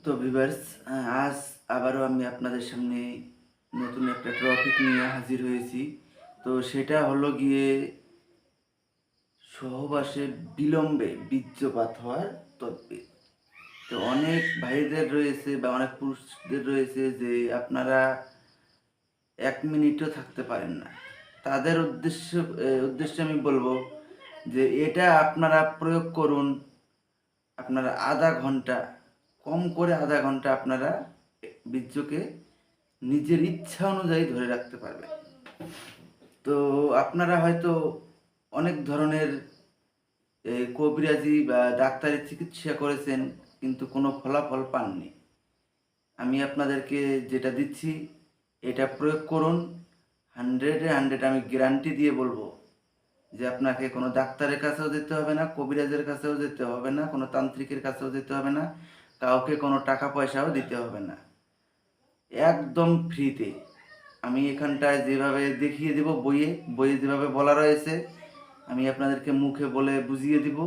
তো ভিউয়ার্স, আজ আবারও আমি আপনাদের সামনে নতুন একটা টপিক নিয়ে হাজির হয়েছি। তো সেটা হলো গিয়ে সহবাসে বিলম্বে বীর্যপাত হওয়ার তদ্বির। তো অনেক ভাইদের রয়েছে বা অনেক পুরুষদের রয়েছে যে আপনারা 1 মিনিটও থাকতে পারেন না। তাদের উদ্দেশ্যে আমি বলবো যে এটা আপনারা প্রয়োগ করুন। আপনারা আধা ঘন্টা, কম করে আধা ঘন্টা আপনারা বীর্যকে নিজের ইচ্ছা অনুযায়ী ধরে রাখতে পারবেন। তো আপনারা হয়তো অনেক ধরনের কবিরাজি বা ডাক্তারি চিকিৎসা করেছেন, কিন্তু কোনো ফলাফল পাননি। আমি আপনাদেরকে যেটা দিচ্ছি এটা প্রয়োগ করুন। 100-100 আমি গ্যারান্টি দিয়ে বলবো যে আপনাকে কোনো ডাক্তারের কাছেও যেতে হবে না, কবিরাজের কাছেও যেতে হবে না, কোনো তান্ত্রিকের কাছেও যেতে হবে না, কাউকে কোনো টাকা পয়সাও দিতে হবে না। একদম ফ্রিতে আমি এখানটায় যেভাবে দেখিয়ে দেব, বইয়ে যেভাবে বলা রয়েছে আমি আপনাদেরকে মুখে বলে বুঝিয়ে দিব।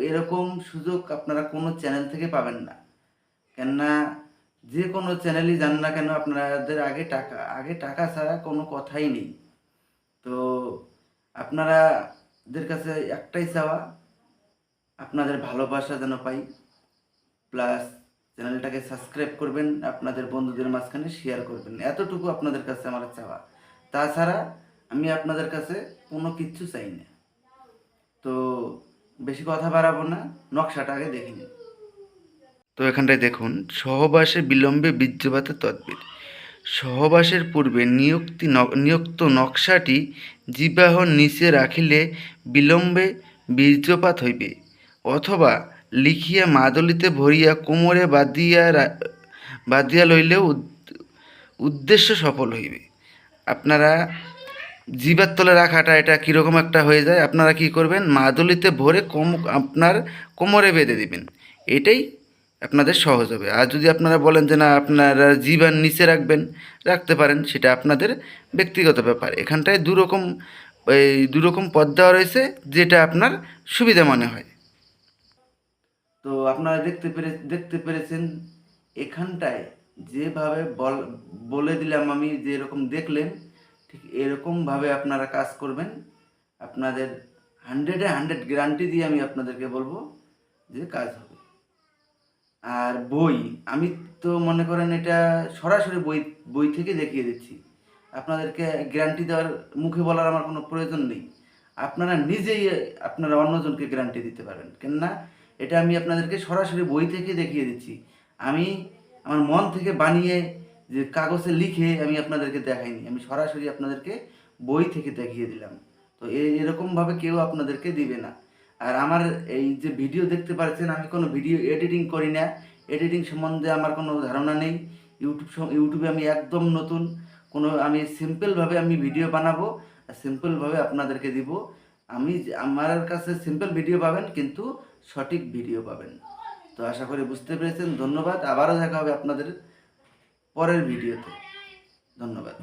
এরকম সুযোগ আপনারা কোনো চ্যানেল থেকে পাবেন না। কেননা যে কোনো চ্যানেলই যান না কেন, আপনাদের আগে টাকা ছাড়া কোনো কথাই নেই। তো আপনারাদের কাছে একটাই চাওয়া, আপনাদের ভালোবাসা যেন পাই, প্লাস চ্যানেলটাকে সাবস্ক্রাইব করবেন, আপনাদের বন্ধুদের মাঝখানে শেয়ার করবেন, এতটুকু আপনাদের কাছে আমার চাওয়া। তাছাড়া আমি আপনাদের কাছে কোনো কিচ্ছু চাই না। তো বেশি কথা বাড়াবো না, নকশাটা আগে দেখে নিন। তো এখানটায় দেখুন, সহবাসে বিলম্বে বীর্যপাতের তদ্বির। সহবাসের পূর্বে নিয়োক্ত নকশাটি জিহ্বার নিচে রাখিলে বিলম্বে বীর্যপাত হইবে, অথবা লিখিয়া মাদলিতে ভরিয়া কোমরে বাঁধিয়া লইলেও উদ্দেশ্য সফল হইবে। আপনারা জিহ্বার তলে রাখাটা এটা কীরকম একটা হয়ে যায়, আপনারা কি করবেন, মাদলিতে ভরে আপনার কোমরে বেঁধে দিবেন, এটাই আপনাদের সহজ হবে। আর যদি আপনারা বলেন যে না আপনারা জিহ্বার নিচে রাখতে পারেন, সেটা আপনাদের ব্যক্তিগত ব্যাপার। এখানটায় দুরকম পথ দেওয়া রয়েছে, যেটা আপনার সুবিধা মনে হয়। তো আপনারা দেখতে পেরেছেন এখানটায় যেভাবে বলে দিলাম আমি, যেরকম দেখলেন ঠিক এরকমভাবে আপনারা কাজ করবেন। আপনাদের 100-100 গ্যারান্টি দিয়ে আমি আপনাদেরকে বলবো যে কাজ হবে। আর আমি তো মনে করেন এটা সরাসরি বই থেকে দেখিয়ে দিচ্ছি। আপনাদেরকে গ্যারান্টি দেওয়ার, মুখে বলার আমার কোনো প্রয়োজন নেই। আপনারা নিজেই আপনারা অন্যজনকে গ্যারান্টি দিতে পারেন, কেননা এটা আমি আপনাদেরকে সরাসরি বই থেকে দেখিয়ে দিচ্ছি। আমি আমার মন থেকে বানিয়ে যে কাগজে লিখে আমি আপনাদেরকে দেখাইনি, আমি সরাসরি আপনাদেরকে বই থেকে দেখিয়ে দিলাম। তো এরকমভাবে কেউ আপনাদেরকে দিবে না। আর আমার এই যে ভিডিও দেখতে পাচ্ছেন, আমি কোনো ভিডিও এডিটিং করি না। এডিটিং সম্বন্ধে আমার কোনো ধারণা নেই। ইউটিউবে আমি একদম নতুন। আমি সিম্পলভাবে আমি ভিডিও বানাবো, আর সিম্পলভাবে আপনাদেরকে দিব। আমার কাছে সিম্পল ভিডিও পাবেন, কিন্তু সঠিক ভিডিও পাবেন। তো আশা করি বুঝতে পেরেছেন। ধন্যবাদ। আবারও দেখা হবে আপনাদের পরের ভিডিওতে। ধন্যবাদ।